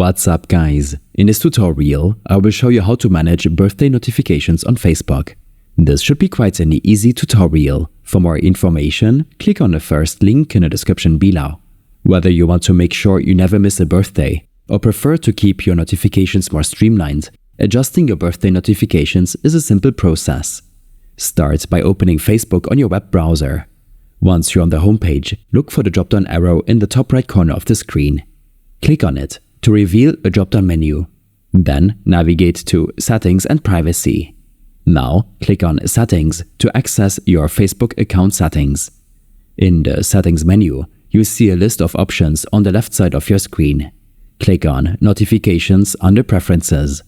What's up guys? In this tutorial, I will show you how to manage birthday notifications on Facebook. This should be quite an easy tutorial. For more information, click on the first link in the description below. Whether you want to make sure you never miss a birthday or prefer to keep your notifications more streamlined, adjusting your birthday notifications is a simple process. Start by opening Facebook on your web browser. Once you're on the homepage, look for the drop-down arrow in the top right corner of the screen. Click on it to reveal a drop-down menu. Then navigate to Settings and Privacy. Now click on Settings to access your Facebook account settings. In the Settings menu, you see a list of options on the left side of your screen. Click on Notifications under Preferences.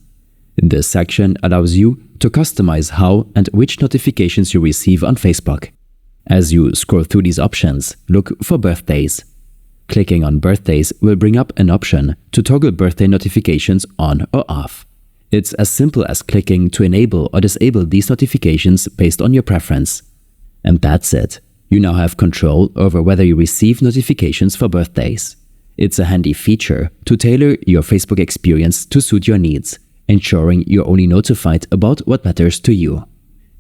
This section allows you to customize how and which notifications you receive on Facebook. As you scroll through these options, look for birthdays. Clicking on birthdays will bring up an option to toggle birthday notifications on or off. It's as simple as clicking to enable or disable these notifications based on your preference. And that's it. You now have control over whether you receive notifications for birthdays. It's a handy feature to tailor your Facebook experience to suit your needs, ensuring you're only notified about what matters to you.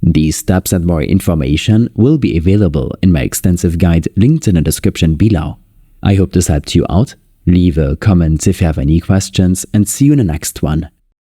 These steps and more information will be available in my extensive guide linked in the description below. I hope this helped you out. Leave a comment if you have any questions and see you in the next one.